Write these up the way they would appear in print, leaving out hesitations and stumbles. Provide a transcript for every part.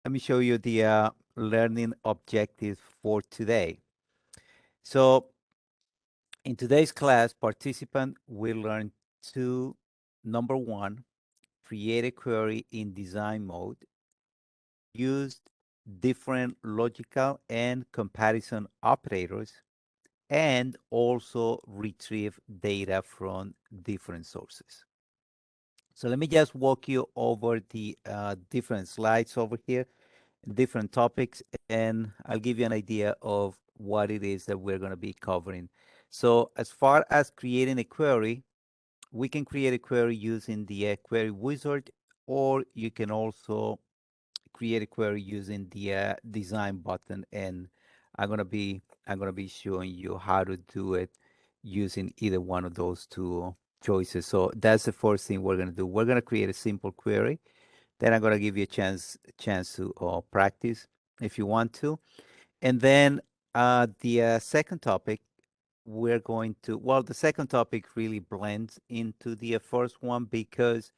Let me show you the learning objectives for today. So in today's class, participant will learn to, number one, create a query in design mode, use different logical and comparison operators, and also retrieve data from different sources. So let me just walk you over the different slides over here, different topics, and I'll give you an idea of what it is that we're going to be covering. So as far as creating a query, we can create a query using the query wizard, or you can also create a query using the design button. And I'm gonna be showing you how to do it using either one of those two choices. So that's the first thing we're gonna do. We're gonna create a simple query. Then I'm gonna give you a chance to practice if you want to. And then the second topic, we're going to, well, the second topic really blends into the first one because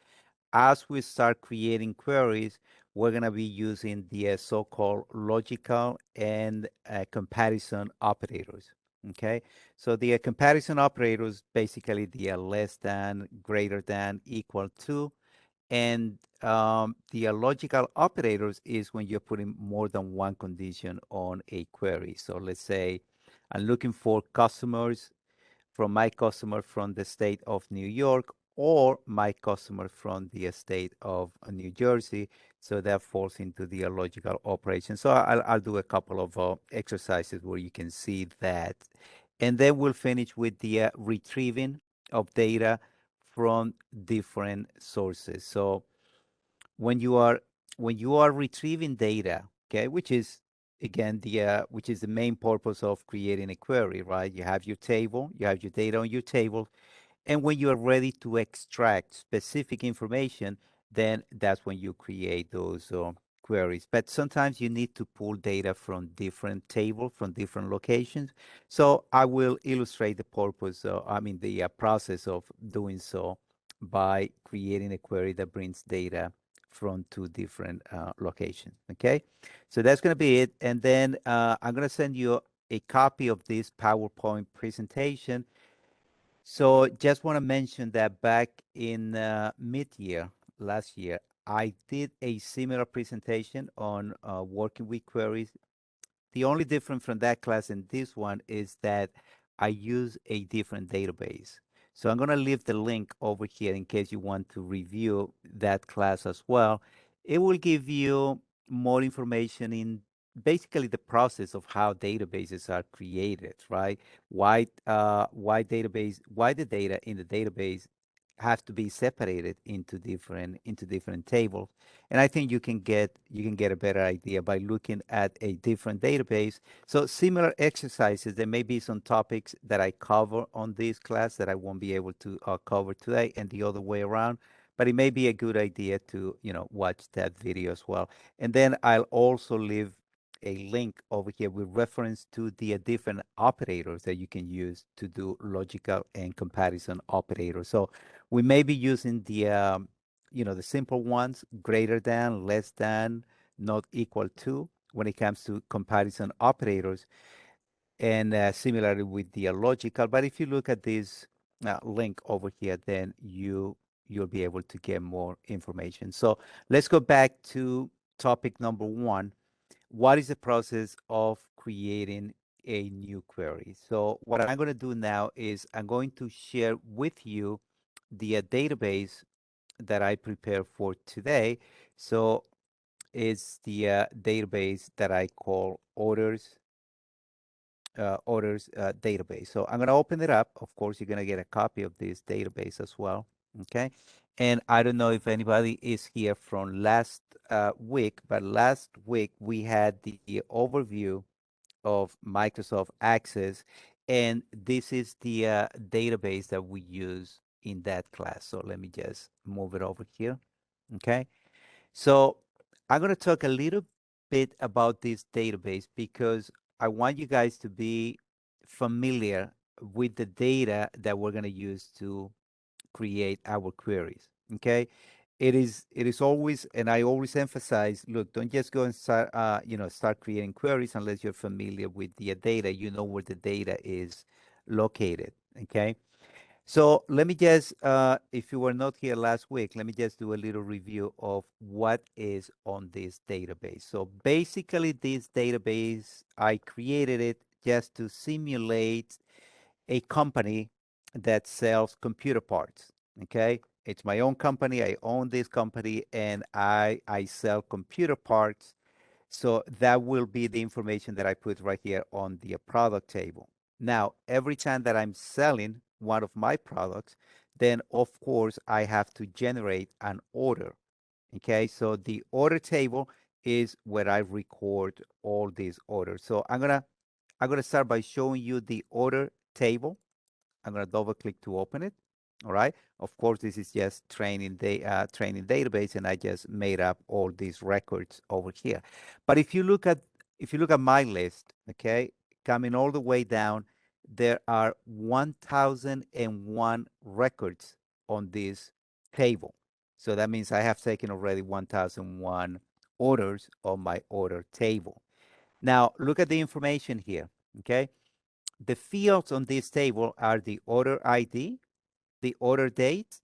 as we start creating queries, we're going to be using the so-called logical and comparison operators. Okay, so the comparison operators basically the less than, greater than, equal to, and the logical operators is when you're putting more than one condition on a query. So let's say I'm looking for customers from my customer from the state of New York or my customer from the state of New Jersey. So that falls into the logical operation. So I'll do a couple of exercises where you can see that. And then we'll finish with the retrieving of data from different sources. So when you are when you are retrieving data, okay, which is again which is the main purpose of creating a query, right? You have your table, you have your data on your table, and when you are ready to extract specific information, then that's when you create those queries. But sometimes you need to pull data from different tables, from different locations. So I will illustrate the purpose, the process of doing so by creating a query that brings data from two different locations. Okay, so that's going to be it. And then I'm going to send you a copy of this PowerPoint presentation. So just want to mention that back in mid-year last year, I did a similar presentation on working with queries. The only difference from that class and this one is that I use a different database. So I'm going to leave the link over here in case you want to review that class as well. It will give you more information in basically the process of how databases are created, right? Why the data in the database have to be separated into different tables. And I think you can get a better idea by looking at a different database. So similar exercises, there may be some topics that I cover on this class that I won't be able to cover today, and the other way around. But it may be a good idea to watch that video as well. And then I'll also leave a link over here with reference to the different operators that you can use to do logical and comparison operators. So we may be using the simple ones, greater than, less than, not equal to, when it comes to comparison operators, and similarly with the logical. But if you look at this link over here, then you'll be able to get more information. So let's go back to topic number one. What is the process of creating a new query? So what I'm going to do now is I'm going to share with you the database that I prepared for today. So it's the database that I call orders database. So I'm going to open it up. Of course, you're going to get a copy of this database as well. Okay. And I don't know if anybody is here from last week, but last week we had the overview of Microsoft Access, and this is the database that we use in that class. So let me just move it over here. Okay. So I'm going to talk a little bit about this database because I want you guys to be familiar with the data that we're going to use to create our queries. Okay. it is always, and I always emphasize, look, don't just go and start, start creating queries unless you're familiar with the data, you know where the data is located, okay? So let me just, if you were not here last week, let me just do a little review of what is on this database. So basically, this database, I created it just to simulate a company that sells computer parts. Okay, it's my own company. I own this company, and I sell computer parts. So that will be the information that I put right here on the product table. Now, every time that I'm selling one of my products, then of course I have to generate an order. Okay, so the order table is where I record all these orders. So I'm gonna start by showing you the order table. I'm going to double click to open it. All right. Of course, this is just training database, and I just made up all these records over here. But if you look at my list, okay, coming all the way down, there are 1,001 records on this table. So that means I have taken already 1,001 orders on my order table. Now look at the information here. Okay, the fields on this table are the order ID, the order date,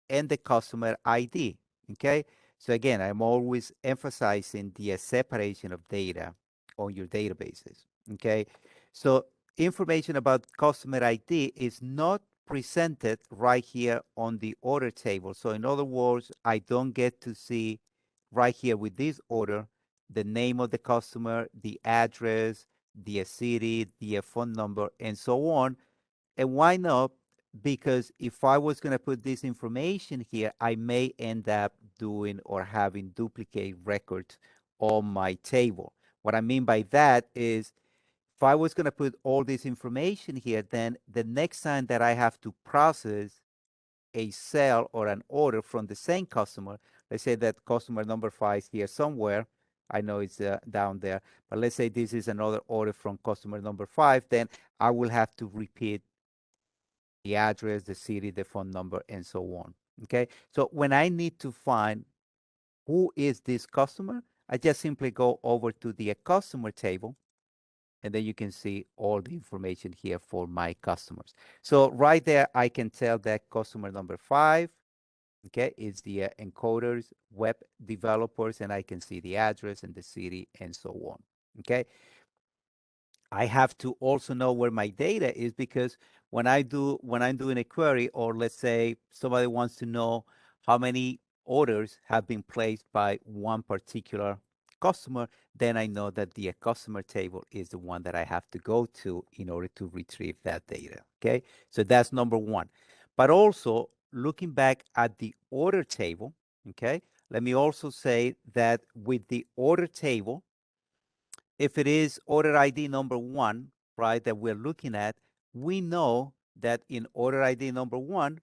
and the customer ID. Okay. So again, I'm always emphasizing the separation of data on your databases. Okay. So information about customer ID is not presented right here on the order table. So in other words, I don't get to see right here with this order the name of the customer, the address, the city, the phone number, and so on. And why not? Because if I was going to put this information here, I may end up doing or having duplicate records on my table. What I mean by that is if I was going to put all this information here, then the next time that I have to process a sale or an order from the same customer, let's say that customer number 5 here somewhere, I know it's down there, but let's say this is another order from customer number 5, then I will have to repeat the address, the city, the phone number, and so on. Okay. So when I need to find who is this customer, I just simply go over to the customer table, and then you can see all the information here for my customers. So right there, I can tell that customer number 5, okay, is the encoders, web developers, and I can see the address and the city and so on. Okay. I have to also know where my data is, because when I'm doing a query, or let's say somebody wants to know how many orders have been placed by one particular customer, then I know that the customer table is the one that I have to go to in order to retrieve that data. Okay, so that's number one. But also looking back at the order table, okay, let me also say that with the order table, if it is order ID number one, right, that we're looking at, we know that in order ID number one,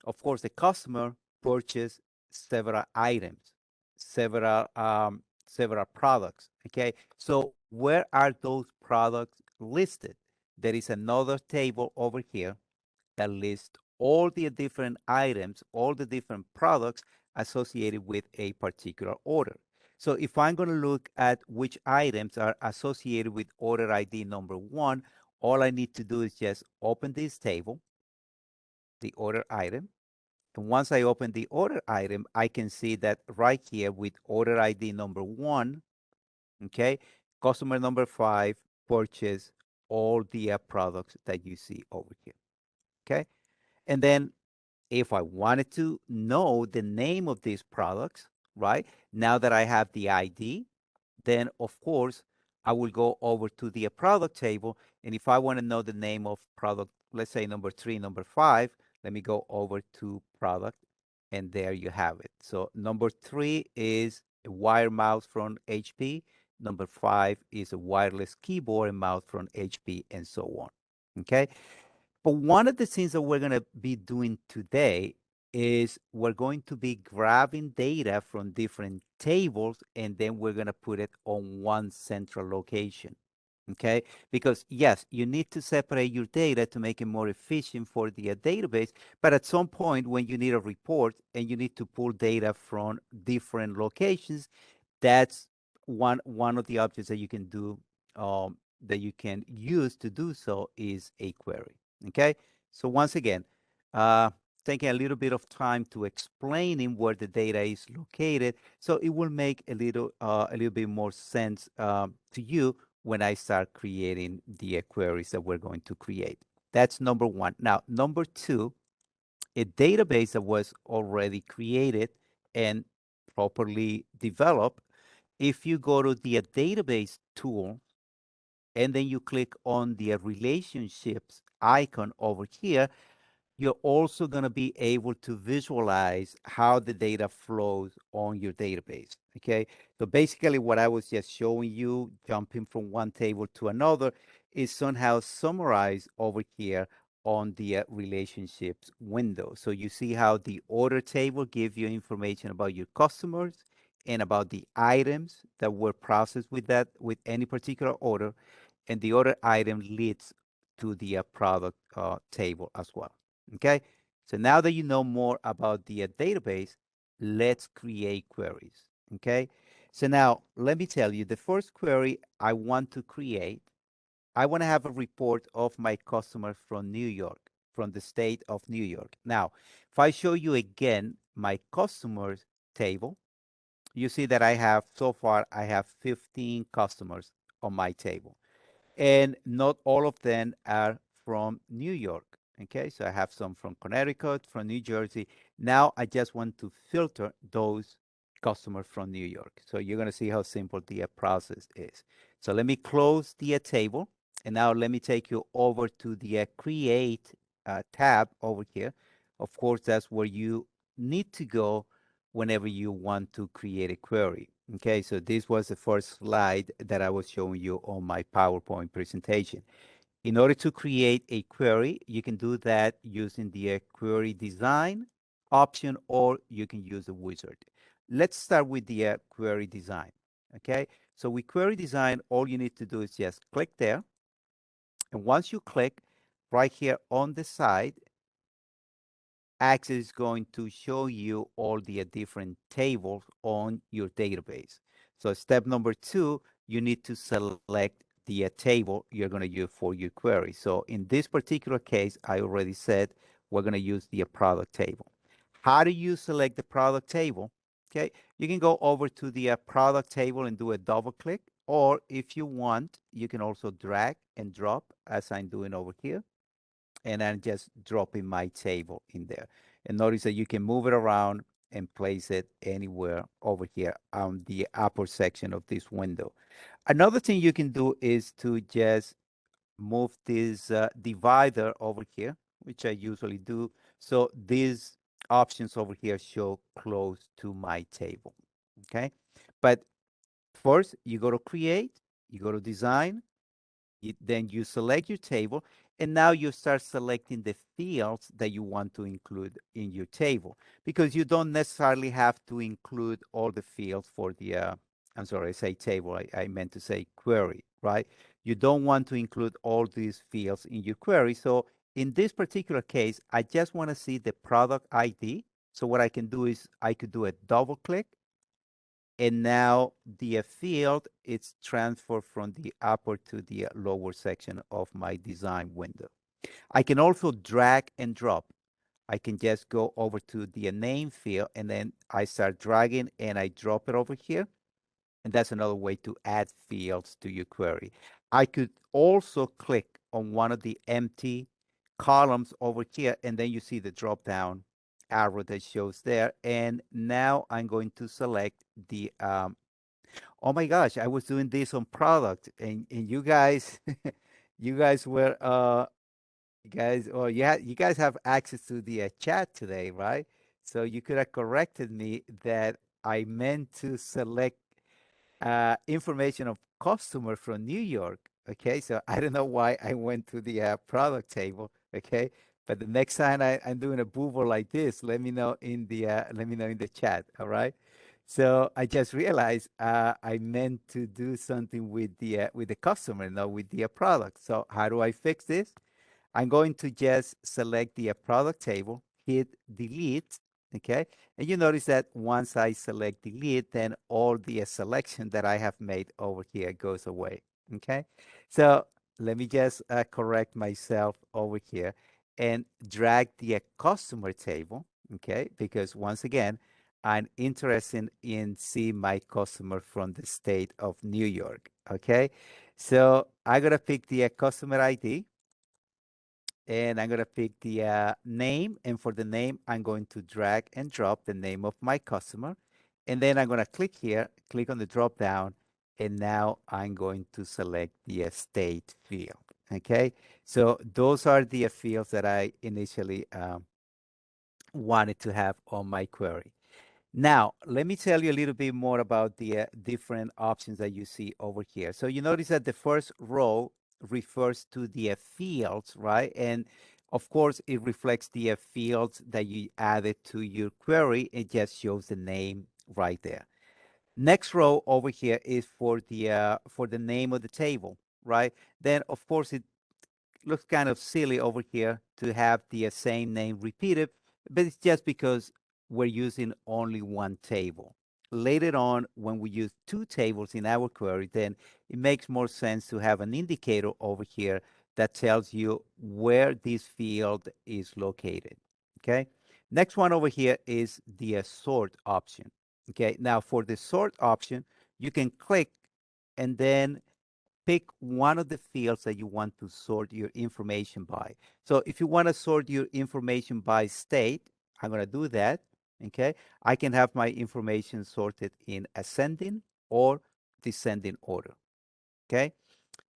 of course, the customer purchased several items, several products. Okay, so where are those products listed? There is another table over here that lists all the different items, all the different products associated with a particular order. So if I'm going to look at which items are associated with order ID number one, all I need to do is just open this table, the order item. And once I open the order item, I can see that right here with order ID number one, okay, customer number 5 purchased all the products that you see over here. Okay. And then if I wanted to know the name of these products, right, now that I have the ID, then of course I will go over to the product table. And if I want to know the name of product, let's say number 3, number 5, let me go over to product, and there you have it. So number 3 is a wire mouse from HP. Number 5 is a wireless keyboard and mouse from HP, and so on. Okay. But one of the things that we're going to be doing today is we're going to be grabbing data from different tables, and then we're going to put it on one central location. Okay, because yes, you need to separate your data to make it more efficient for the database, but at some point when you need a report and you need to pull data from different locations, that's one of the objects that you can do, that you can use to do so, is a query. Okay, so once again, uh, taking a little bit of time to explaining where the data is located, so it will make a little bit more sense to you when I start creating the queries that we're going to create. That's number one. Now, number two, a database that was already created and properly developed. If you go to the database tool and then you click on the relationships icon over here, you're also going to be able to visualize how the data flows on your database. Okay, so basically what I was just showing you, jumping from one table to another, is somehow summarized over here on the relationships window. So you see how the order table gives you information about your customers and about the items that were processed with any particular order, and the order item leads to the product table as well. Okay, so now that you know more about the database, let's create queries. Okay, so now let me tell you, the first query I want to create, I want to have a report of my customer from New York, from the state of New York. Now, if I show you again my customers table, you see that so far I have 15 customers on my table, and not all of them are from New York. Okay, so I have some from Connecticut, from New Jersey. Now I just want to filter those customers from New York. So you're going to see how simple the process is. So let me close the table, and now let me take you over to the create tab over here. Of course, that's where you need to go whenever you want to create a query. Okay, so this was the first slide that I was showing you on my PowerPoint presentation. In order to create a query, you can do that using the query design option, or you can use a wizard. Let's start with the query design. Okay, so with query design, all you need to do is just click there. And once you click right here on the side, Access is going to show you all the different tables on your database. So step number two, you need to select the table you're going to use for your query. So in this particular case, I already said we're going to use the product table. How do you select the product table? Okay, you can go over to the product table and do a double click, or if you want, you can also drag and drop as I'm doing over here, and I'm just dropping my table in there. And notice that you can move it around and place it anywhere over here on the upper section of this window. Another thing you can do is to just move this divider over here, which I usually do. So these options over here show close to my table. Okay. But first, you go to create, you go to design, then you select your table, and now you start selecting the fields that you want to include in your table, because you don't necessarily have to include all the fields for the, I'm sorry, I say table, I meant to say query, right? You don't want to include all these fields in your query. So in this particular case, I just want to see the product ID. So what I can do is I could do a double click, and now the field is transferred from the upper to the lower section of my design window. I can also drag and drop. I can just go over to the name field, and then I start dragging and I drop it over here. And that's another way to add fields to your query. I could also click on one of the empty columns over here, and then you see the drop down arrow that shows there. And now I'm going to select the oh my gosh, I was doing this on product, and you guys you guys were you guys, or yeah, you guys have access to the chat today, right? So you could have corrected me that I meant to select information of customer from New York. Okay, so I don't know why I went to the product table. Okay, but the next time I'm doing a boover like this, let me know in the chat. All right. So I just realized I meant to do something with the customer, not with the product. So how do I fix this? I'm going to just select the product table, hit delete, okay? And you notice that once I select delete, then all the selection that I have made over here goes away, okay? So let me just correct myself over here and drag the customer table, okay? Because once again, I'm interested in seeing my customer from the state of New York, okay? So I gotta pick the customer ID, and I'm gonna pick the name, and for the name, I'm going to drag and drop the name of my customer, and then I'm gonna click here, click on the drop down, and now I'm going to select the state field, okay? So those are the fields that I initially wanted to have on my query. Now, let me tell you a little bit more about the different options that you see over here. So you notice that the first row refers to the fields, right? And of course, it reflects the fields that you added to your query. It just shows the name right there. Next row over here is for the name of the table, right? Then of course it looks kind of silly over here to have the same name repeated, but it's just because we're using only one table. Later on, when we use two tables in our query, then it makes more sense to have an indicator over here that tells you where this field is located. Okay. Next one over here is the sort option. Okay. Now for the sort option, you can click and then pick one of the fields that you want to sort your information by. So if you want to sort your information by state, I'm going to do that. Okay. I can have my information sorted in ascending or descending order. Okay.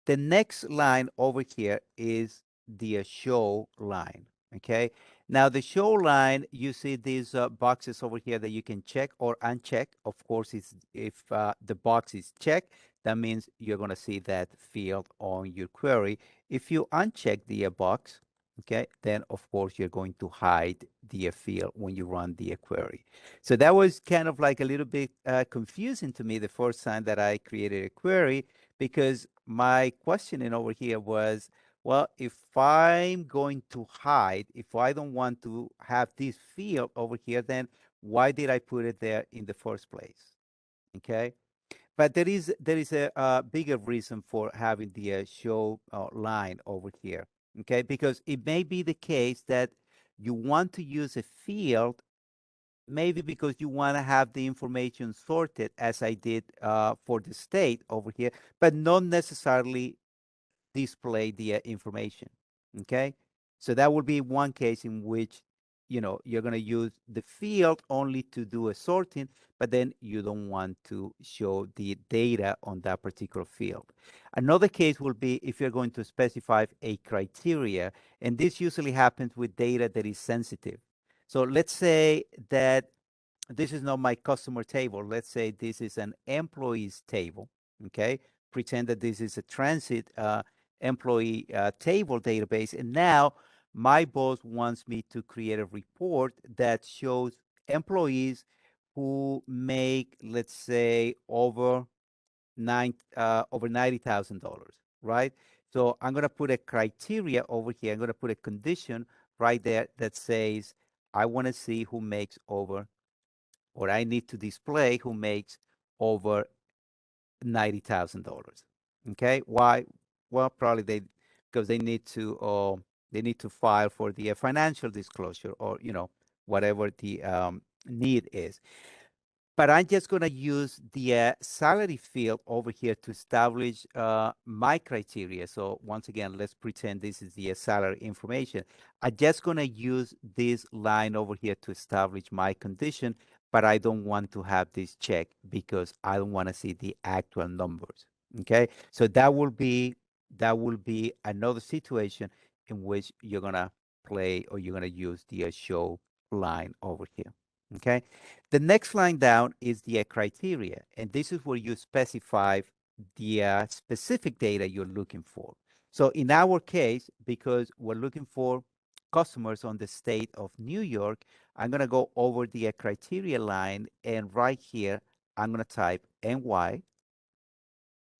The next line over here is the show line. Okay. Now the show line, you see these boxes over here that you can check or uncheck. Of course, it's if the box is checked, that means you're going to see that field on your query. If you uncheck the box, okay, then of course you're going to hide the field when you run the query. So that was kind of like a little bit confusing to me the first time that I created a query, because my questioning over here was, well, if I'm going to hide, if I don't want to have this field over here, then why did I put it there in the first place? Okay. But there is a bigger reason for having the show line over here. Okay. Because it may be the case that you want to use a field, maybe because you want to have the information sorted as I did for the state over here, but not necessarily display the information. Okay. So that would be one case in which, you're going to use the field only to do a sorting, but then you don't want to show the data on that particular field. Another case will be if you're going to specify a criteria, and this usually happens with data that is sensitive. So let's say that this is not my customer table. Let's say this is an employees table. Okay. Pretend that this is a transit employee table database. And now my boss wants me to create a report that shows employees who make, let's say, over $90,000, right? So I'm gonna put a criteria over here. I'm gonna put a condition right there that says I want to see who makes over, or I need to display who makes over $90,000. Okay, why? Well, probably because they need to file for the financial disclosure, or whatever the need is. But I'm just going to use the salary field over here to establish my criteria. So once again, let's pretend this is the salary information. I'm just going to use this line over here to establish my condition, but I don't want to have this check because I don't want to see the actual numbers. Okay, so that will be another situation in which you're gonna play, or you're gonna use the show line over here. Okay. The next line down is the criteria, and this is where you specify the specific data you're looking for. So in our case, because we're looking for customers on the state of New York, I'm going to go over the criteria line, and right here, I'm going to type NY.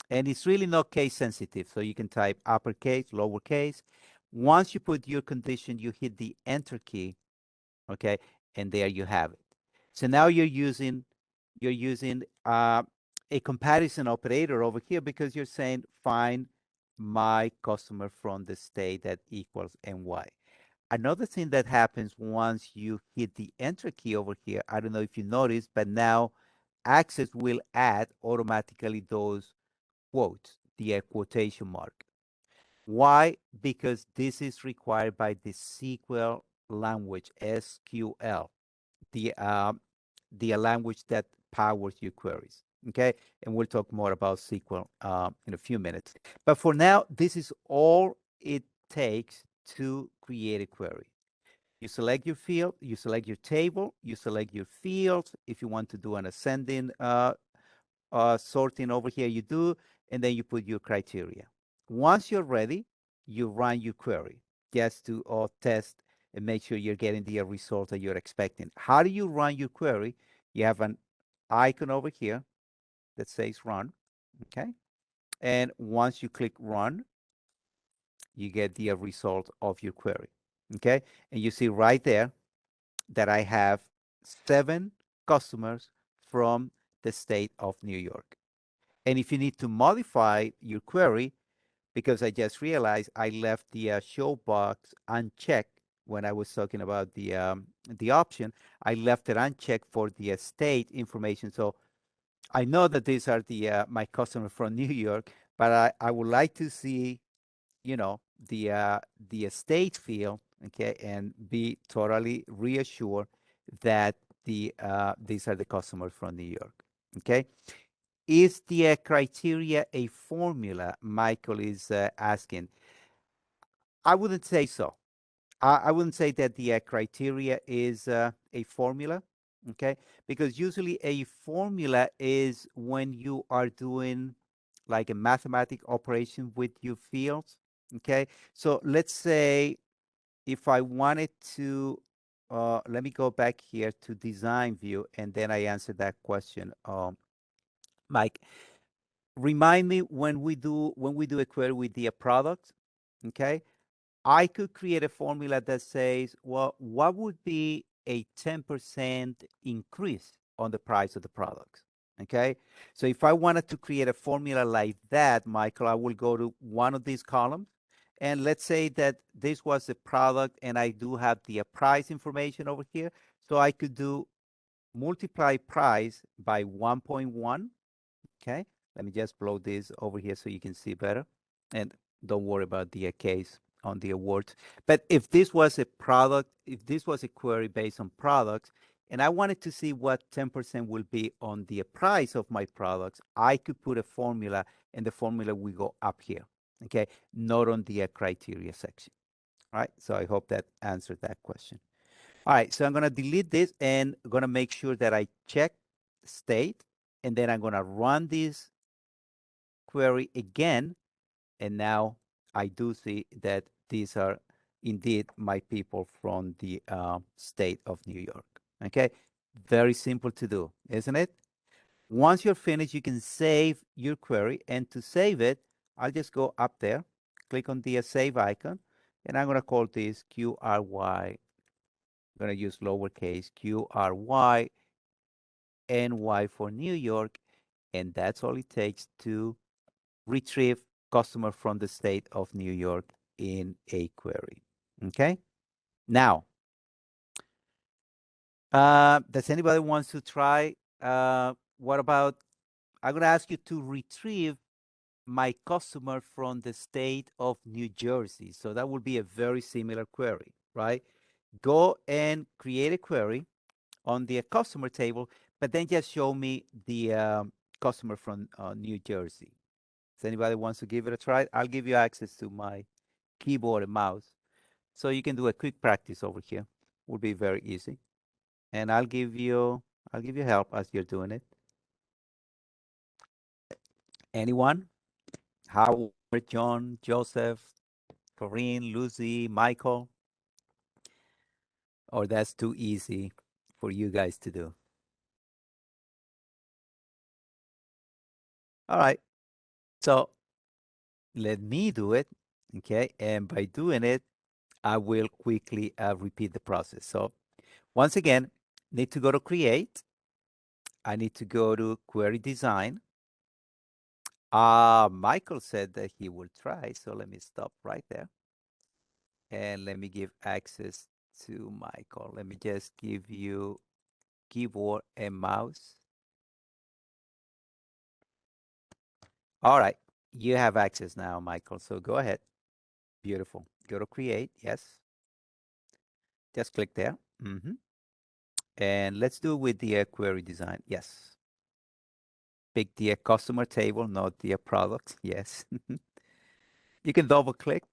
And it's really not case sensitive. So you can type uppercase, lowercase. Once you put your condition, you hit the enter key. Okay. And there you have it. So now you're using a comparison operator over here because you're saying find my customer from the state that equals NY. Another thing that happens once you hit the enter key over here, I don't know if you noticed, but now Access will add automatically those quotes, the quotation mark. Why? Because this is required by the SQL language, SQL, the language that powers your queries. Okay, and we'll talk more about SQL in a few minutes. But for now, this is all it takes to create a query. You select your field, you select your table, you select your fields. If you want to do an ascending sorting over here, you do, and then you put your criteria. Once you're ready, you run your query just to test and make sure you're getting the result that you're expecting. How do you run your query? You have an icon over here that says run, okay? And once you click run, you get the result of your query, okay? And you see right there that I have 7 customers from the state of New York. And if you need to modify your query, because I just realized I left the show box unchecked when I was talking about the option, I left it unchecked for the state information. So I know that these are the my customer from New York, but I would like to see, you know, the state field, okay, and be totally reassured that these are the customers from New York, okay. Is the criteria a formula? Michael is asking. I wouldn't say so. I wouldn't say that the criteria is a formula, okay? Because usually a formula is when you are doing like a mathematic operation with your fields, okay? So let's say if I wanted to, let me go back here to design view, and then I answer that question, Mike. Remind me when we do a query with the product, okay? I could create a formula that says, well, what would be a 10% increase on the price of the product? Okay. So if I wanted to create a formula like that, Michael, I will go to one of these columns. And let's say that this was a product and I do have the price information over here. So I could do multiply price by 1.1. Okay. Let me just blow this over here so you can see better. And don't worry about the case on the awards. But if this was a product, if this was a query based on products, and I wanted to see what 10% will be on the price of my products, I could put a formula and the formula will go up here. Okay. Not on the criteria section. All right. So I hope that answered that question. All right. So I'm going to delete this and I'm going to make sure that I check state, and then I'm going to run this query again. And now I do see that these are indeed my people from the state of New York. Okay, very simple to do, isn't it? Once you're finished, you can save your query. And to save it, I'll just go up there, click on the save icon, and I'm going to call this QRY. I'm going to use lowercase QRY NY for New York. And that's all it takes to retrieve customer from the state of New York in a query. Okay. Now, does anybody wants to try? What about, I'm going to ask you to retrieve my customer from the state of New Jersey. So that would be a very similar query, right? Go and create a query on the customer table, but then just show me the customer from New Jersey. Does anybody wants to give it a try? I'll give you access to my keyboard and mouse, so you can do a quick practice over here. Would be very easy. And I'll give you help as you're doing it. Anyone? Howard, John, Joseph, Corinne, Lucy, Michael. or that's too easy for you guys to do? All right. So let me do it. Okay. And by doing it, I will quickly repeat the process. So once again, need to go to create. I need to go to query design. Michael said that he will try. So let me stop right there. And let me give access to Michael. Let me just give you keyboard and mouse. All right. You have access now, Michael. So go ahead. Beautiful. Go to create. Yes. Just click there. And let's do with the query design. Yes. Pick the customer table, not the product. Yes. You can double click.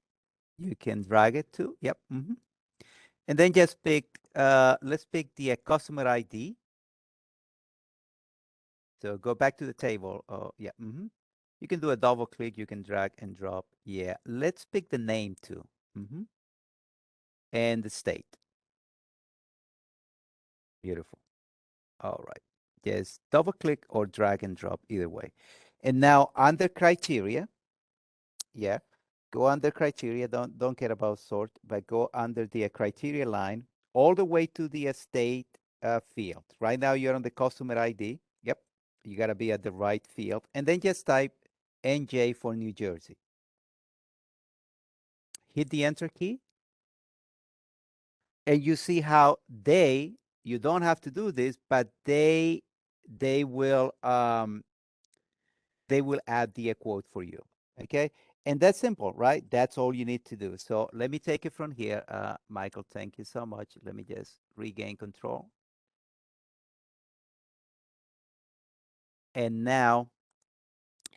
You can drag it too. Yep. And then just pick, let's pick the customer ID. So go back to the table. Oh, yeah. You can do a double click. You can drag and drop. Yeah. Let's pick the name too. And the state. Beautiful. All right. Just double click or drag and drop either way. And now under criteria, yeah, go under criteria. Don't care about sort, but go under the criteria line all the way to the state field. Right now you're on the customer ID. Yep. You got to be at the right field. And then just type NJ for New Jersey. Hit the enter key. And you see how you don't have to do this, but they will add the quote for you. Okay. And that's simple, right? That's all you need to do. So let me take it from here. Michael, thank you so much. Let me just regain control. And now,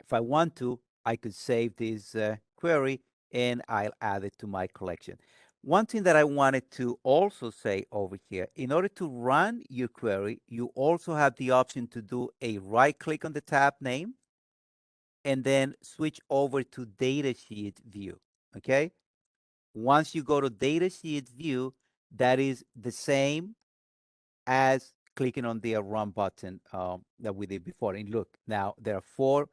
if I want to, I could save this query and I'll add it to my collection. One thing that I wanted to also say over here, in order to run your query, you also have the option to do a right click on the tab name and then switch over to datasheet view. Okay. Once you go to datasheet view, that is the same as clicking on the run button that we did before. And look, now there are four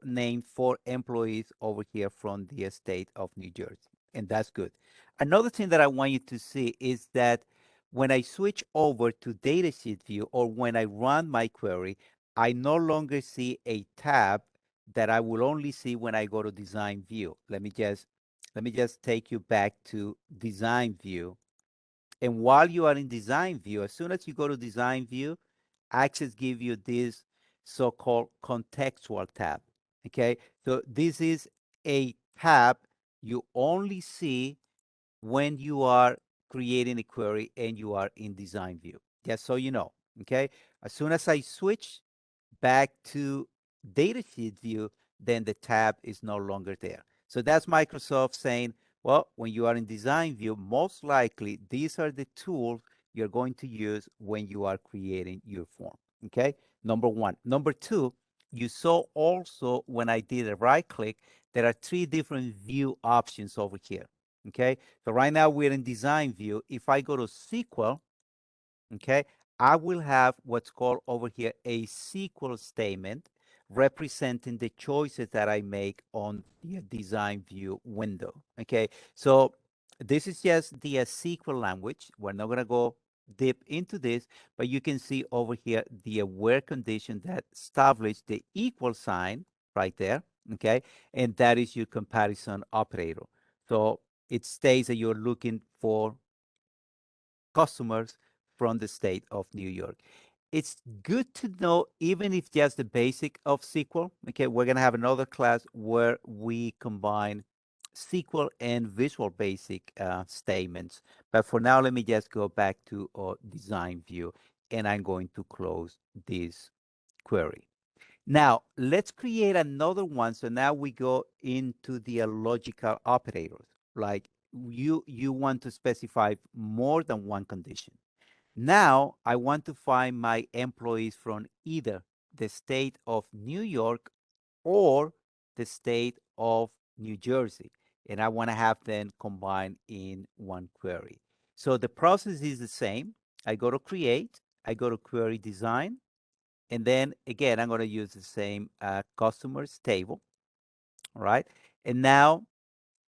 named four employees over here from the state of New Jersey, and that's good. Another thing that I want you to see is that when I switch over to datasheet view or when I run my query, I no longer see a tab that I will only see when I go to design view. Let me just take you back to design view. And while you are in design view, as soon as you go to design view, Access give you this so-called contextual tab. Okay, so this is a tab you only see when you are creating a query and you are in design view. Just so you know. Okay, as soon as I switch back to datasheet view, then the tab is no longer there. So that's Microsoft saying, well, when you are in design view, most likely these are the tools you're going to use when you are creating your form. Okay, number one. Number two, you saw also when I did a right click, there are three different view options over here. Okay, so right now we're in design view. If I go to SQL, okay, I will have what's called over here a SQL statement representing the choices that I make on the design view window. Okay, so this is just the SQL language. We're not going to go deep into this, but you can see over here the where condition that establish the equal sign right there. Okay, and that is your comparison operator. So it states that you're looking for customers from the state of New York. It's good to know, even if just the basic of SQL. Okay, we're going to have another class where we combine SQL and Visual Basic statements. But for now, let me just go back to design view, and I'm going to close this query. Now, let's create another one. So now we go into the logical operators. Like you want to specify more than one condition. Now I want to find my employees from either the state of New York or the state of New Jersey. And I want to have them combined in one query. So the process is the same. I go to create, I go to query design, and then again, I'm going to use the same customers table, all right? And now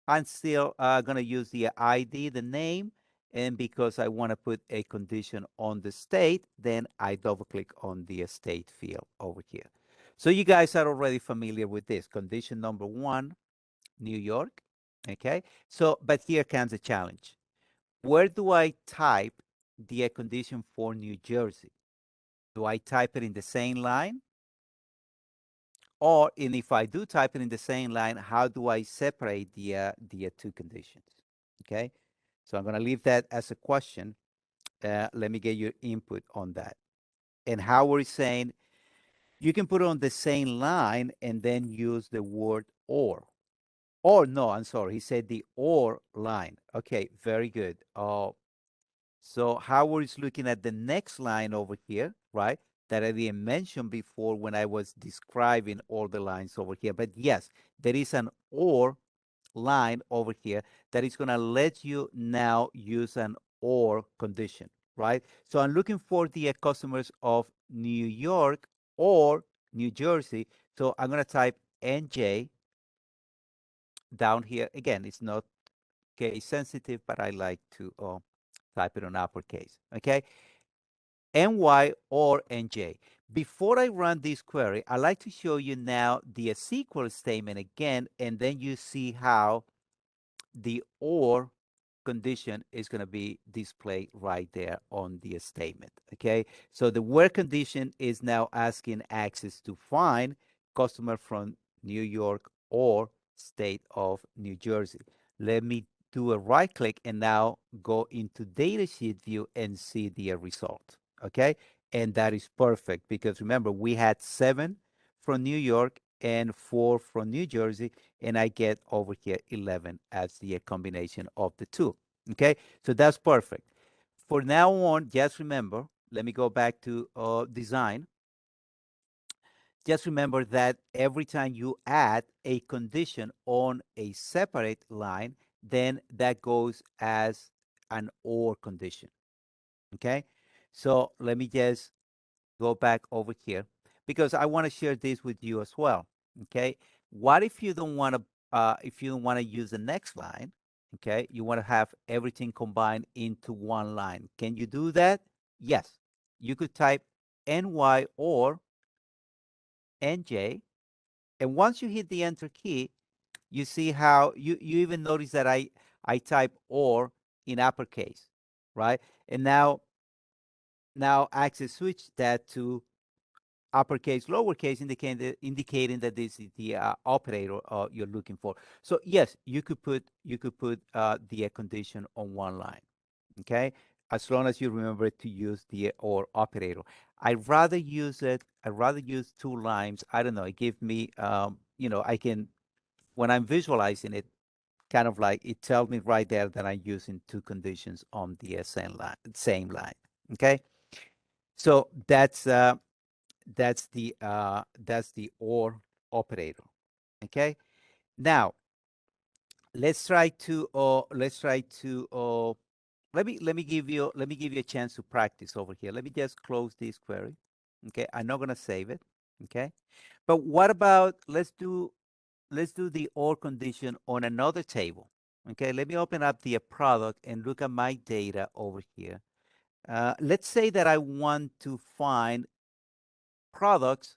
I'm still going to use the ID, the name, and because I want to put a condition on the state, then I double click on the state field over here. So you guys are already familiar with this. Condition number 1, New York, okay? So, but here comes a challenge. Where do I type the condition for New Jersey? Do I type it in the same line? Or, and if I do type it in the same line, how do I separate the two conditions? Okay, so I'm going to leave that as a question. Let me get your input on that. And Howard is saying you can put it on the same line and then use the word or. Or no, I'm sorry. He said the or line. Okay, very good. So Howard is looking at the next line over here, right? That I didn't mention before when I was describing all the lines over here. But yes, there is an or line over here that is going to let you now use an or condition, right? So I'm looking for the customers of New York or New Jersey. So I'm going to type NJ down here. Again, it's not case sensitive, but I like to type it on uppercase, okay? NY or NJ. Before I run this query, I like to show you now the SQL statement again, and then you see how the or condition is going to be displayed right there on the statement. Okay, so the where condition is now asking Access to find customer from New York or state of New Jersey. Let me do a right click and now go into datasheet view and see the result. Okay, and that is perfect because remember we had 7 from New York and 4 from New Jersey, and I get over here 11 as the combination of the two. Okay, so that's perfect. For now on, just remember, let me go back to design. Just remember that every time you add a condition on a separate line, then that goes as an or condition. Okay, so let me just go back over here because I want to share this with you as well. Okay, what if you don't want to use the next line? Okay, you want to have everything combined into one line. Can you do that? Yes, you could type NY or NJ, and once you hit the enter key, you see how you even notice that I type or in uppercase, right? And now Access switch that to uppercase, lowercase, indicating that this is the operator you're looking for. So yes, you could put the condition on one line, okay? As long as you remember to use the or operator. I'd rather use it. I'd rather use 2 lines. I don't know. It gives me, I can when I'm visualizing it, kind of like it tells me right there that I'm using 2 conditions on the same line. Okay, so that's the or operator. Okay, now let me give you a chance to practice over here. Let me just close this query. Okay, I'm not gonna save it. Okay, but what about let's do the or condition on another table. Okay, let me open up the product and look at my data over here. Let's say that I want to find products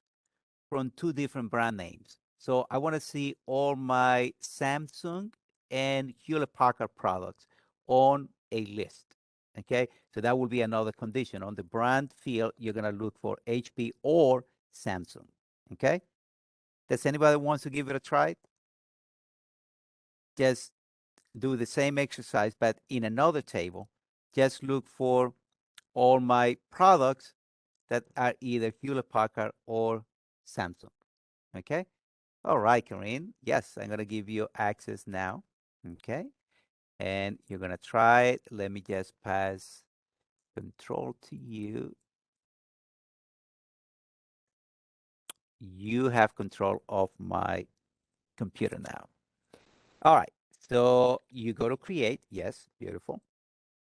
from 2 different brand names. So I want to see all my Samsung and Hewlett Packard products on a list. Okay, so that will be another condition. On the brand field, you're going to look for HP or Samsung. Okay, does anybody wants to give it a try? Just do the same exercise, but in another table. Just look for all my products that are either Hewlett Packard or Samsung. Okay. All right, Corinne. Yes, I'm going to give you access now. Okay. And you're going to try it. Let me just pass control to you. You have control of my computer now. All right. So you go to create. Yes, beautiful.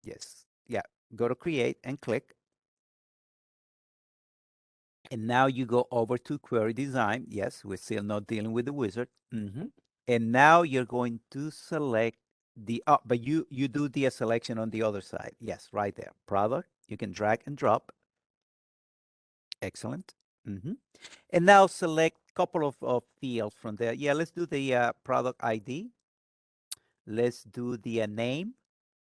Yes. Yeah. Go to create and click. And now you go over to query design. Yes, we're still not dealing with the wizard. And now you're going to select the, but you do the selection on the other side. Yes, right there. Product. You can drag and drop. Excellent. And now select a couple of fields from there. Yeah, let's do the product ID. Let's do the name.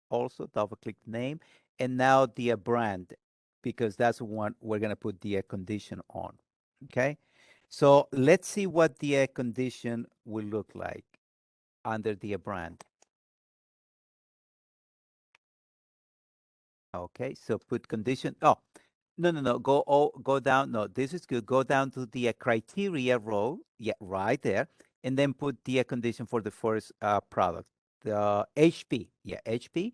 Also double click name. And now the brand, because that's the one we're going to put the condition on. Okay. So let's see what the condition will look like under the brand. Okay, so put condition. Oh, no. Go down. No, this is good. Go down to the criteria row. Yeah, right there, and then put the condition for the first product, the HP. Yeah, HP,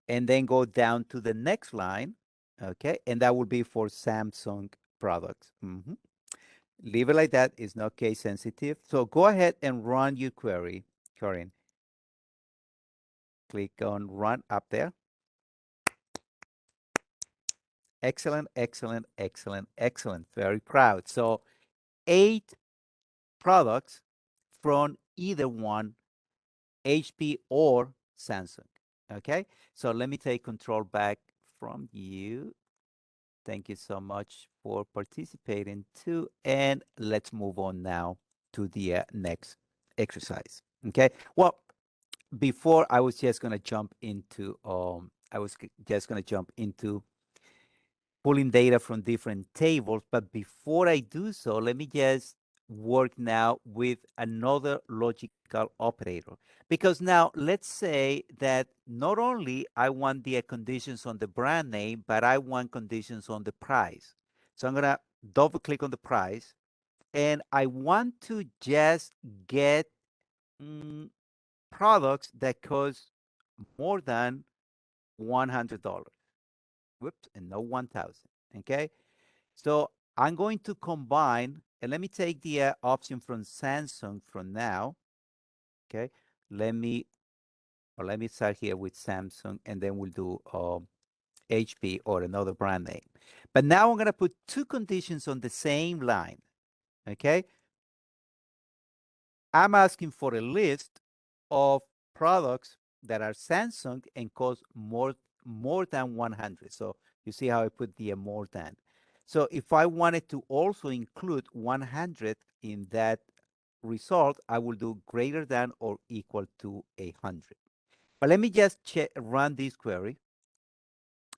and then go down to the next line. Okay, and that will be for Samsung products. Leave it like that. It's not case sensitive. So go ahead and run your query, Corinne. Click on run up there. Excellent, excellent, excellent, excellent. Very proud. So 8 products from either one, HP or Samsung. Okay. So let me take control back from you. Thank you so much for participating too. And let's move on now to the next exercise. Okay. Well, before I was just going to jump into, just going to jump into pulling data from different tables. But before I do so, let me just work now with another logical operator. Because now let's say that not only I want the conditions on the brand name, but I want conditions on the price. So I'm going to double click on the price and I want to just get products that cost more than $100. Whoops, and no 1,000. Okay. So I'm going to combine, and let me take the option from Samsung from now. Okay. Let me, or let me start here with Samsung, and then we'll do HP or another brand name. But now I'm going to put 2 conditions on the same line. Okay. I'm asking for a list of products that are Samsung and cost more than 100. So you see how I put the more than. So if I wanted to also include 100 in that result, I will do greater than or equal to 100. But let me just run this query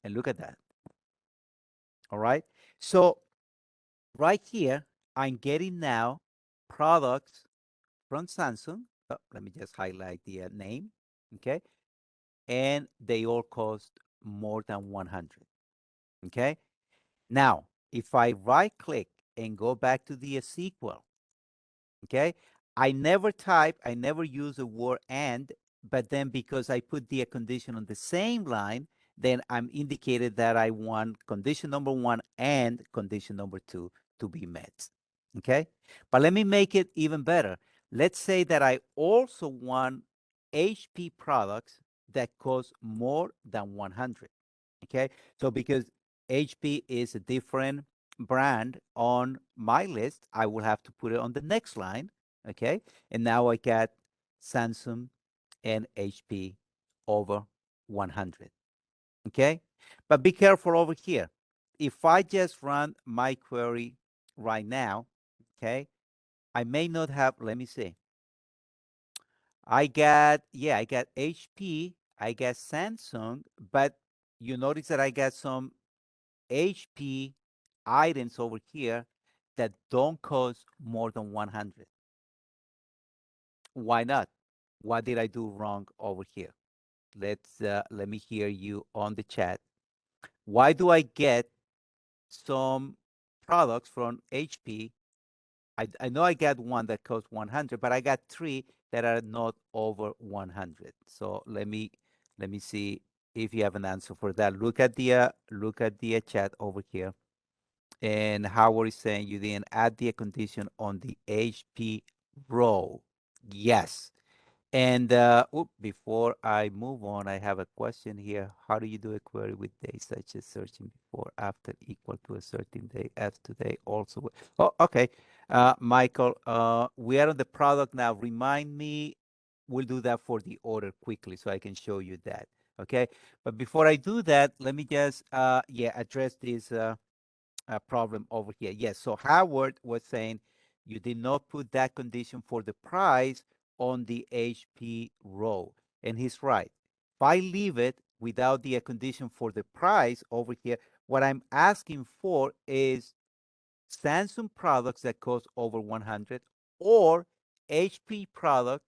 and look at that. All right. So right here, I'm getting now products from Samsung. Let me just highlight the name. Okay. And they all cost more than 100. Okay. Now, if I right click and go back to the SQL, okay, I never use the word and, but then because I put the condition on the same line, then I'm indicated that I want condition number 1 and condition number 2 to be met. Okay. But let me make it even better. Let's say that I also want HP products that cost more than 100. Okay. So because HP is a different brand on my list, I will have to put it on the next line. Okay. And now I got Samsung and HP over 100. Okay. But be careful over here. If I just run my query right now, okay, I may not have, let me see. I got HP, I got Samsung, but you notice that I got some HP items over here that don't cost more than 100. Why not? What did I do wrong over here? Let me hear you on the chat. Why do I get some products from HP? I know I got one that costs 100, but I got 3 that are not over 100. So let me see if you have an answer for that. Look at the chat over here. And Howard is saying you didn't add the condition on the HP row. Yes. And before I move on, I have a question here. How do you do a query with days such as searching before, after equal to a certain day, as today also? Oh, okay. Michael, we are on the product now. Remind me, we'll do that for the order quickly so I can show you that. Okay. But before I do that, let me just, address this problem over here. Yes. So Howard was saying you did not put that condition for the price on the HP row. And he's right. If I leave it without the condition for the price over here, what I'm asking for is Samsung products that cost over 100 or HP product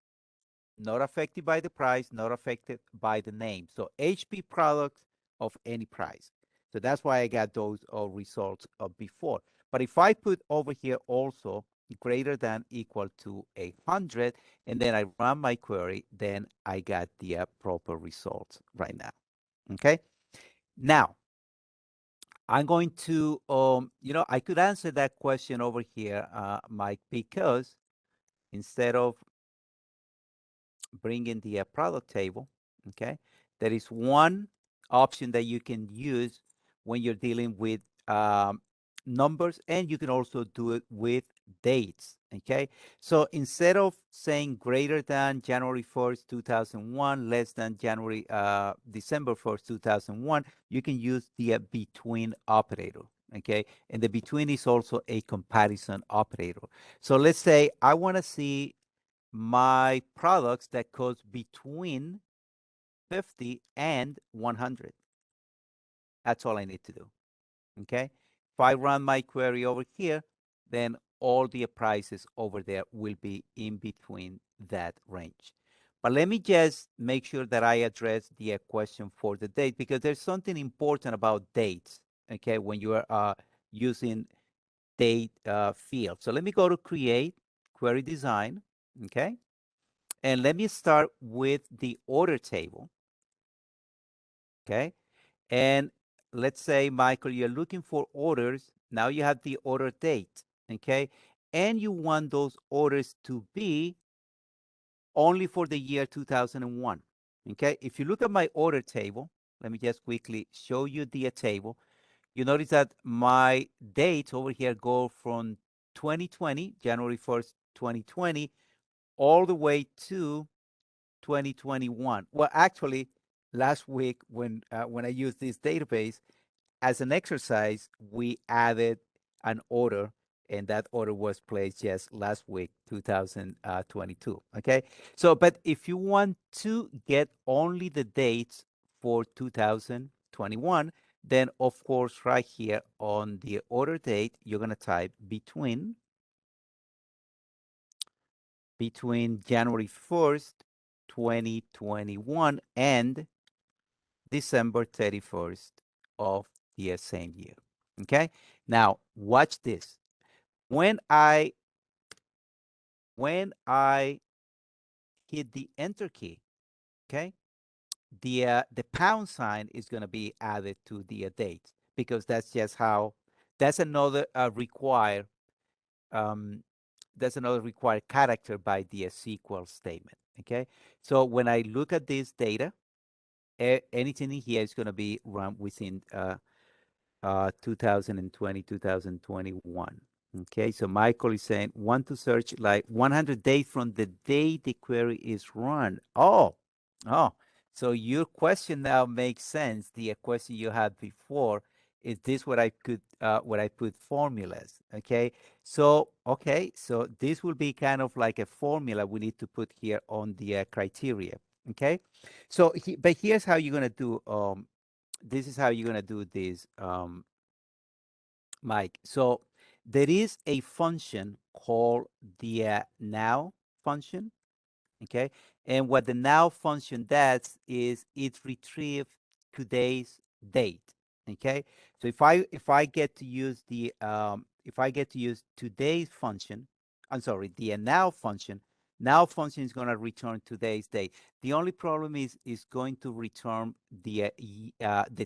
not affected by the price, not affected by the name. So HP products of any price. So that's why I got those results before. But if I put over here also greater than equal to 100, and then I run my query, then I got the proper results right now. Okay. Now I'm going to, I could answer that question over here, Mike, because instead of bring in the product table, okay? There is one option that you can use when you're dealing with numbers, and you can also do it with dates, okay? So instead of saying greater than January 1st, 2001, less than December 1st, 2001, you can use the between operator, okay? And the between is also a comparison operator. So let's say I want to see my products that cost between 50 and 100. That's all I need to do. Okay. If I run my query over here, then all the prices over there will be in between that range. But let me just make sure that I address the question for the date, because there's something important about dates. Okay. When you are using date field. So let me go to create query design. Okay. And let me start with the order table. Okay. And let's say, Michael, you're looking for orders. Now you have the order date. Okay. And you want those orders to be only for the year 2001. Okay. If you look at my order table, let me just quickly show you the table. You notice that my dates over here go from 2020, January 1st, 2020, all the way to 2021. Well, actually, last week when I used this database as an exercise, we added an order, and that order was placed just last week, 2022. Okay, so but if you want to get only the dates for 2021, then of course right here on the order date, you're gonna type between January 1st, 2021 and December 31st of the same year. Okay. Now watch this. When I hit the enter key, okay, the pound sign is going to be added to the date, because that's just how that's another um, required character by the SQL statement. Okay. So when I look at this data, anything in here is going to be run within 2020, 2021. Okay, so Michael is saying want to search like 100 days from the day the query is run. Oh, so your question now makes sense. The question you had before, is this what I could what I put formulas? Okay, so this will be kind of like a formula we need to put here on the criteria. Okay, so but here's how you're gonna do. This is how you're gonna do this, Mike. So there is a function called the now function. Okay, and what the now function does is it retrieves today's date. Okay, so if I get to use the today's function, I'm sorry, the now function is going to return today's date. The only problem is going to return the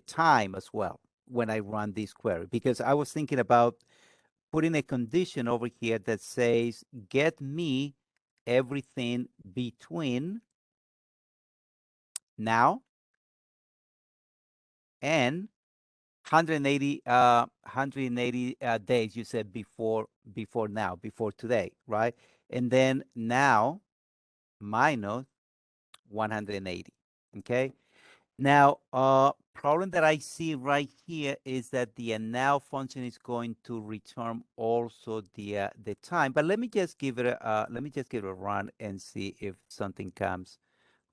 time as well when I run this query, because I was thinking about putting a condition over here that says get me everything between now, and 180 days, you said before now, before today, right? And then now minus 180. Okay. Now, problem that I see right here is that the now function is going to return also the time. But let me just give it a run and see if something comes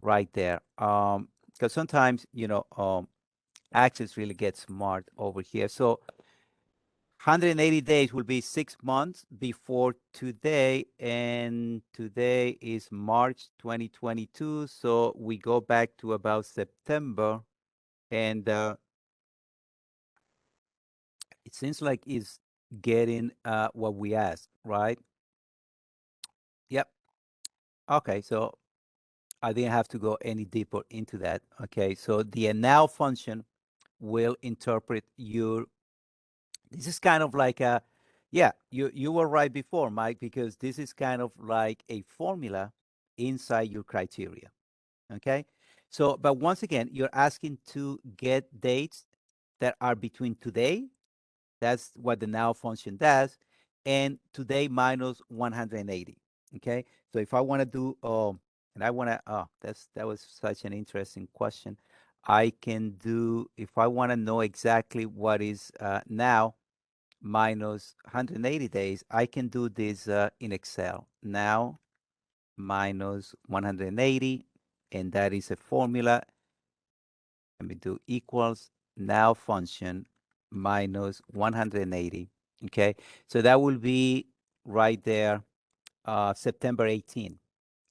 right there. Because sometimes Access really gets smart over here. So 180 days will be 6 months before today, and today is March 2022. So we go back to about September, and it seems like it's getting what we asked, right? Yep. Okay, so I didn't have to go any deeper into that. Okay, so the now function will interpret your. This is kind of like a, yeah, you were right before, Mike, because this is kind of like a formula inside your criteria. Okay, so but once again, you're asking to get dates that are between today. That's what the now function does. And today minus 180. Okay. So if I want to do, and I want to, that was such an interesting question. I can do, if I want to know exactly what is now minus 180 days, I can do this in Excel. Now minus 180, and that is a formula. Let me do equals now function minus 180. Okay, so that will be right there, September 18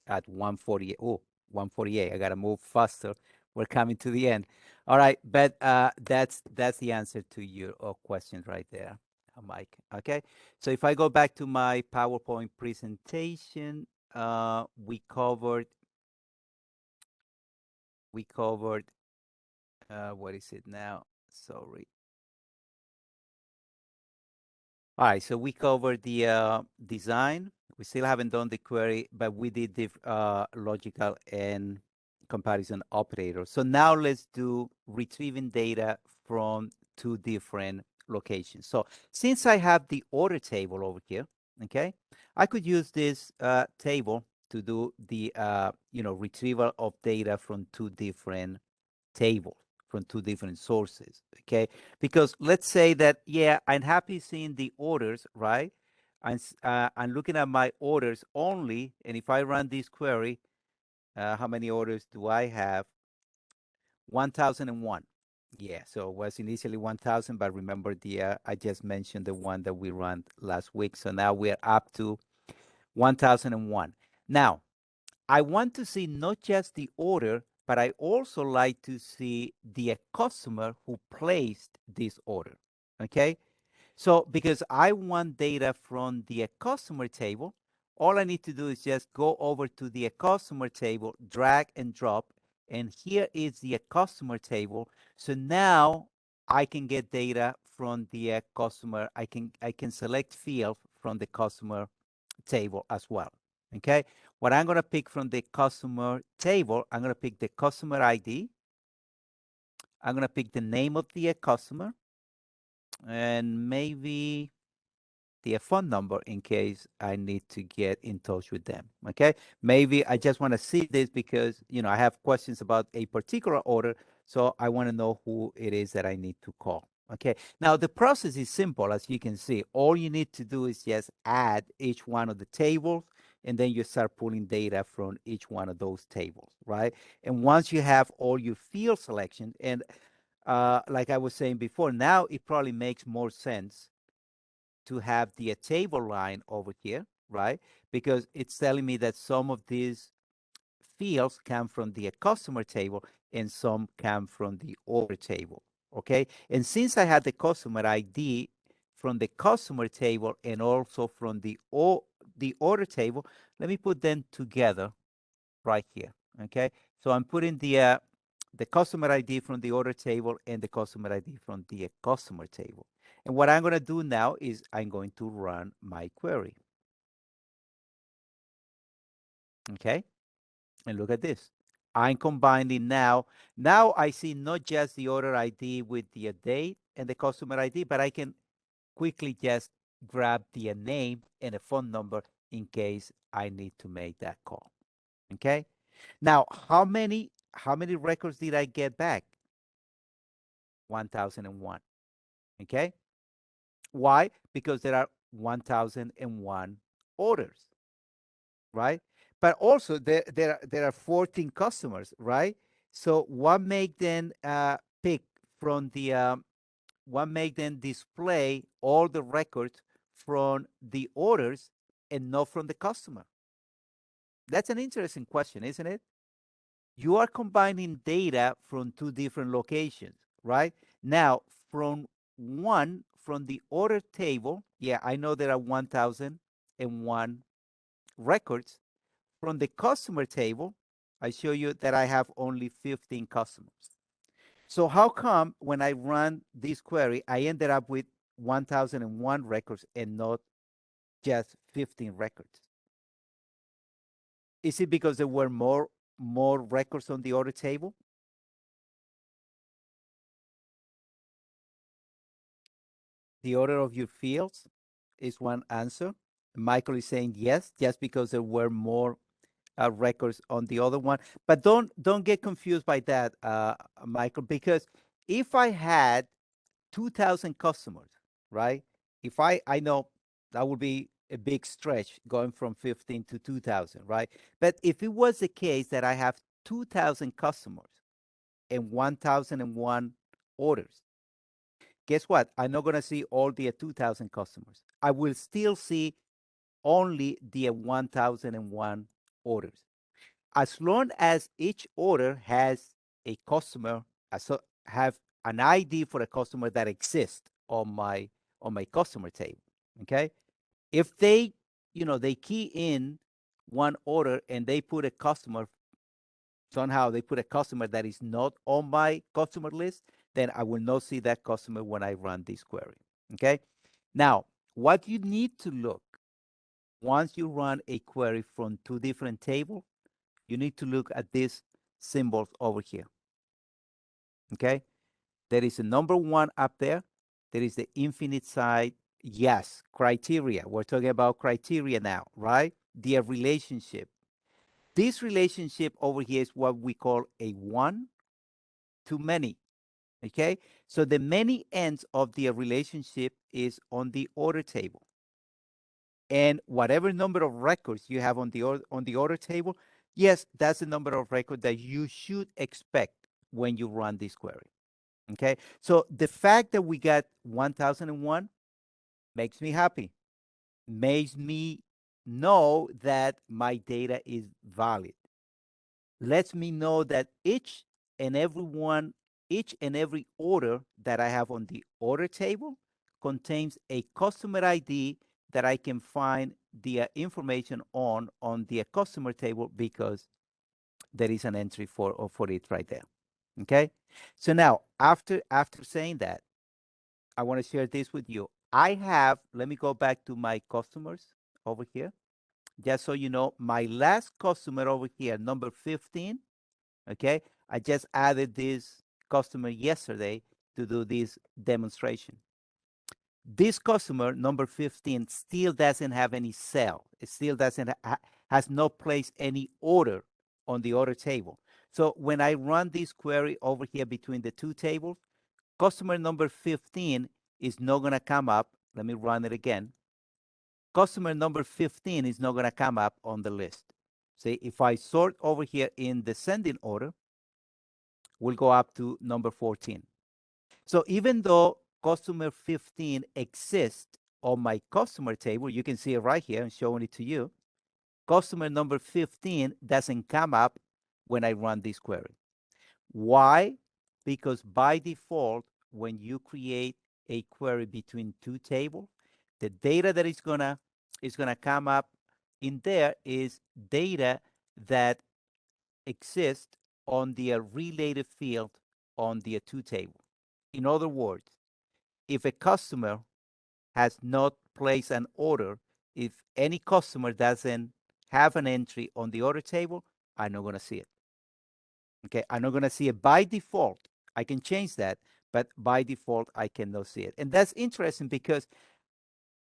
at 148. Oh, 148. I gotta move faster. We're coming to the end. All right, but that's the answer to your question right there, Mike. Okay, so if I go back to my PowerPoint presentation, we covered what is it now? Sorry. All right, so we covered the design. We still haven't done the query, but we did the logical and comparison operator. So now let's do retrieving data from two different locations. So since I have the order table over here, okay, I could use this table to do the retrieval of data from two different tables, from two different sources. Okay, because let's say that, yeah, I'm happy seeing the orders, right? I'm looking at my orders only, and if I run this query, how many orders do I have? 1001. Yeah, so it was initially 1000, but remember I just mentioned the one that we ran last week. So now we're up to 1001. Now, I want to see not just the order, but I also like to see the customer who placed this order. Okay. So because I want data from the customer table, all I need to do is just go over to the customer table, drag and drop, and here is the customer table. So now I can get data from the customer. I can select field from the customer table as well. Okay. What I'm going to pick from the customer table, I'm going to pick the customer ID. I'm going to pick the name of the customer and maybe the phone number in case I need to get in touch with them. Okay. Maybe I just want to see this because, I have questions about a particular order. So I want to know who it is that I need to call. Okay. Now the process is simple, as you can see. All you need to do is just add each one of the tables, and then you start pulling data from each one of those tables, right? And once you have all your field selection, and like I was saying before, now it probably makes more sense to have the table line over here, right? Because it's telling me that some of these fields come from the customer table and some come from the order table, okay? And since I had the customer ID from the customer table and also from the order table, let me put them together right here, okay? So I'm putting the customer ID from the order table and the customer ID from the customer table. And what I'm going to do now is I'm going to run my query. Okay. And look at this. I'm combining now. Now I see not just the order ID with the date and the customer ID, but I can quickly just grab the name and a phone number in case I need to make that call. Okay. Now, how many records did I get back? 1001. Okay. Why? Because there are 1001 orders, right? But also there are 14 customers, right? So what make them pick from the what make them display all the records from the orders and not from the customer? That's an interesting question, isn't it? You are combining data from two different locations, right? Now, from the order table, yeah, I know there are 1001 records. From the customer table, I show you that I have only 15 customers. So how come when I run this query, I ended up with 1001 records and not just 15 records? Is it because there were more records on the order table? The order of your fields is one answer. Michael is saying yes, just because there were more records on the other one. But don't get confused by that, Michael, because if I had 2,000 customers, right? If I know that would be a big stretch going from 15 to 2,000, right? But if it was the case that I have 2,000 customers and 1,001 orders, guess what? I'm not going to see all the 2,000 customers. I will still see only the 1,001 orders. As long as each order has a customer, have an ID for a customer that exists on my customer table. Okay. If they key in one order and they put a customer, somehow they put a customer that is not on my customer list, then I will not see that customer when I run this query. Okay. Now, what you need to look once you run a query from two different tables, you need to look at these symbols over here. Okay. There is a number one up there. There is the infinite side. Yes, criteria. We're talking about criteria now, right? The relationship. This relationship over here is what we call a one to many. Okay. So the many ends of the relationship is on the order table. And whatever number of records you have on the order table, yes, that's the number of records that you should expect when you run this query. Okay. So the fact that we got 1001 makes me happy, makes me know that my data is valid, lets me know that each and every order that I have on the order table contains a customer ID that I can find the information on the customer table because there is an entry for it right there. Okay. So now after saying that, I want to share this with you. Let me go back to my customers over here. Just so you know, my last customer over here, number 15, okay? I just added this customer yesterday to do this demonstration. This customer, number 15, still doesn't have any sale. It still doesn't has not placed any order on the order table. So when I run this query over here between the two tables, customer number 15 is not going to come up. Let me run it again. Customer number 15 is not going to come up on the list. See, if I sort over here in the sending order, we'll go up to number 14. So even though customer 15 exists on my customer table, you can see it right here. I'm showing it to you. Customer number 15 doesn't come up when I run this query. Why? Because by default, when you create a query between two tables, the data that is gonna come up in there is data that exists on the related field on the two table. In other words, if a customer has not placed an order, if any customer doesn't have an entry on the order table, I'm not gonna see it. Okay, I'm not going to see it by default. I can change that, but by default, I cannot see it. And that's interesting because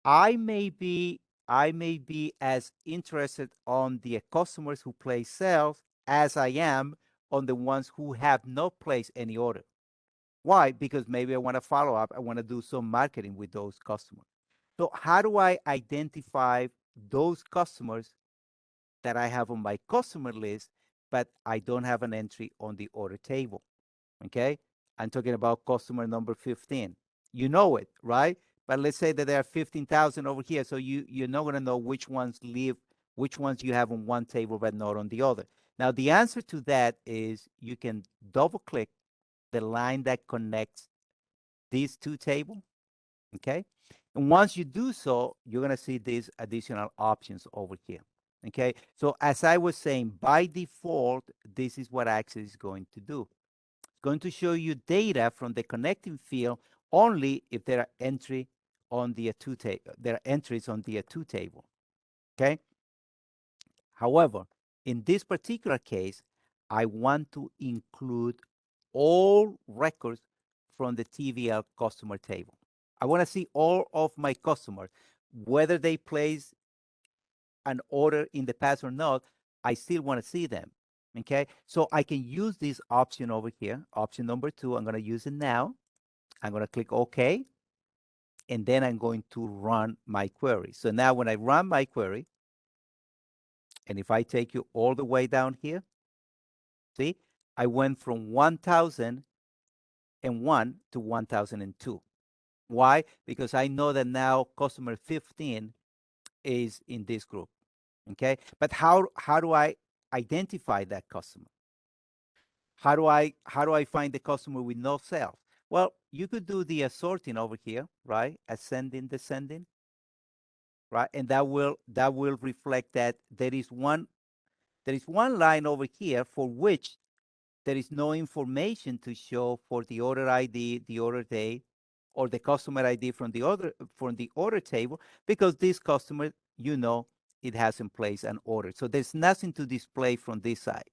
I may be as interested on the customers who place sales as I am on the ones who have not placed any order. Why? Because maybe I want to follow up. I want to do some marketing with those customers. So how do I identify those customers that I have on my customer list, but I don't have an entry on the order table? Okay. I'm talking about customer number 15. You know it, right? But let's say that there are 15,000 over here. So you're not going to know which ones leave, which ones you have on one table, but not on the other. Now, the answer to that is you can double click the line that connects these two tables. Okay. And once you do so, you're going to see these additional options over here. Okay. So as I was saying, by default, this is what Access is going to do. It's going to show you data from the connecting field only if there are entry on the there are entries on the to table. Okay. However, in this particular case, I want to include all records from the TVL customer table. I want to see all of my customers, whether they place an order in the past or not. I still want to see them. Okay. So I can use this option over here, option number 2. I'm going to use it now. I'm going to click OK. And then I'm going to run my query. So now when I run my query, and if I take you all the way down here, see, I went from 1001 to 1002. Why? Because I know that now customer 15 is in this group. Okay. But how do I identify that customer? How do I find the customer with no sales? Well, you could do the sorting over here, right? Ascending, descending, right? And that will reflect that there is one line over here for which there is no information to show for the order ID, the order date, or the customer ID from the order table, because this customer, it hasn't placed an order. So there's nothing to display from this side.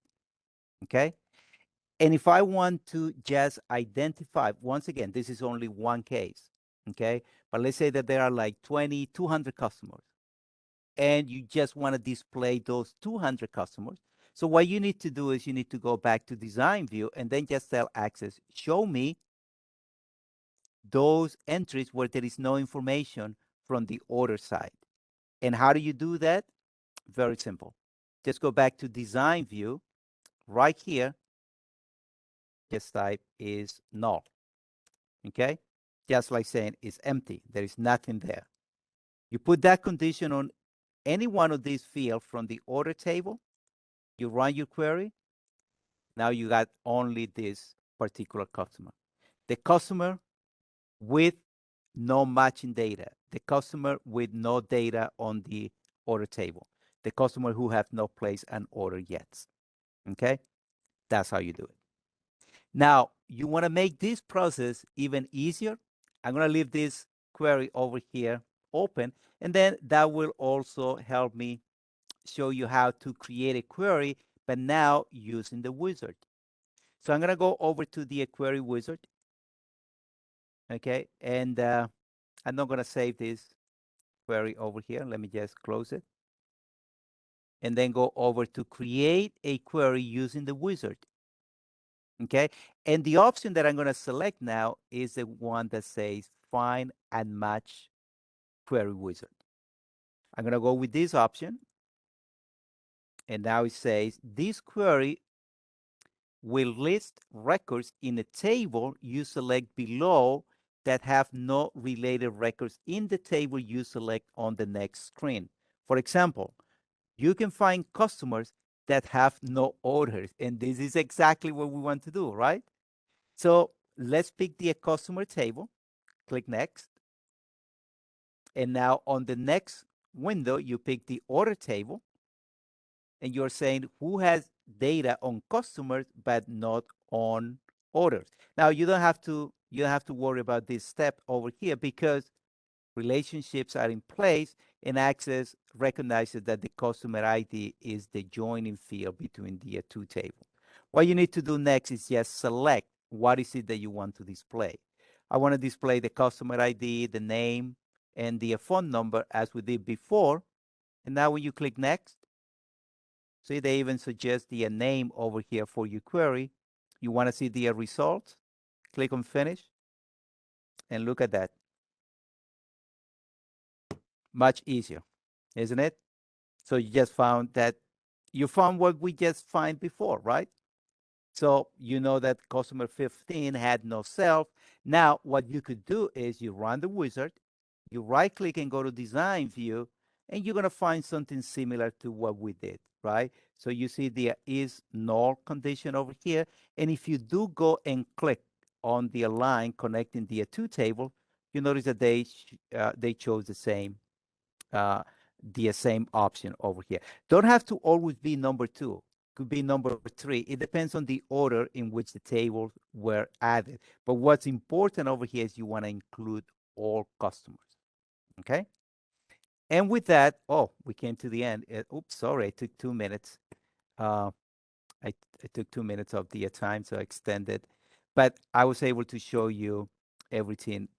Okay. And if I want to just identify, once again, this is only one case. Okay. But let's say that there are like 200 customers, and you just want to display those 200 customers. So what you need to do is you need to go back to design view and then just tell Access, show me those entries where there is no information from the order side. And how do you do that? Very simple. Just go back to design view right here. Just type is null. Okay. Just like saying it's empty. There is nothing there. You put that condition on any one of these fields from the order table. You run your query. Now you got only this particular customer. The customer with no matching data, the customer with no data on the order table, the customer who have not placed an order yet. Okay, that's how you do it. Now, you want to make this process even easier. I'm going to leave this query over here open, and then that will also help me show you how to create a query, but now using the wizard. So I'm going to go over to the query wizard. Okay, and I'm not going to save this query over here. Let me just close it. And then go over to create a query using the wizard. Okay, and the option that I'm going to select now is the one that says find and match query wizard. I'm going to go with this option. And now it says this query will list records in a table you select below that have no related records in the table you select on the next screen. For example, you can find customers that have no orders, and this is exactly what we want to do, right? So let's pick the customer table, click next. And now on the next window, you pick the order table, and you're saying who has data on customers but not on orders. Now you don't have to worry about this step over here because relationships are in place and Access recognizes that the customer ID is the joining field between the two tables. What you need to do next is just select what is it that you want to display. I want to display the customer ID, the name, and the phone number as we did before. And now when you click next, see they even suggest the name over here for your query. You want to see the results? Click on finish and look at that. Much easier, isn't it? So you just found that you found what we just find before, right? So you know that customer 15 had no self. Now, what you could do is you run the wizard, you right click and go to design view, and you're going to find something similar to what we did, right? So you see the is null condition over here. And if you do go and click on the line connecting the two table, you notice that they chose the same option over here. Don't have to always be number 2. Could be number 3. It depends on the order in which the tables were added. But what's important over here is you want to include all customers. Okay. And with that, we came to the end. Oops, sorry, it took 2 minutes. Uh, I took 2 minutes of the time, so I extended. But I was able to show you everything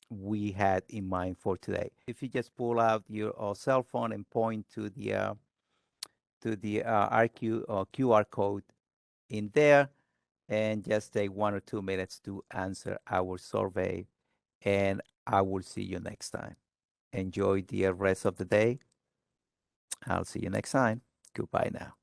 we had in mind for today. If you just pull out your cell phone and point to the RQ or QR code in there, and just take 1 or 2 minutes to answer our survey, and I will see you next time. Enjoy the rest of the day. I'll see you next time. Goodbye now.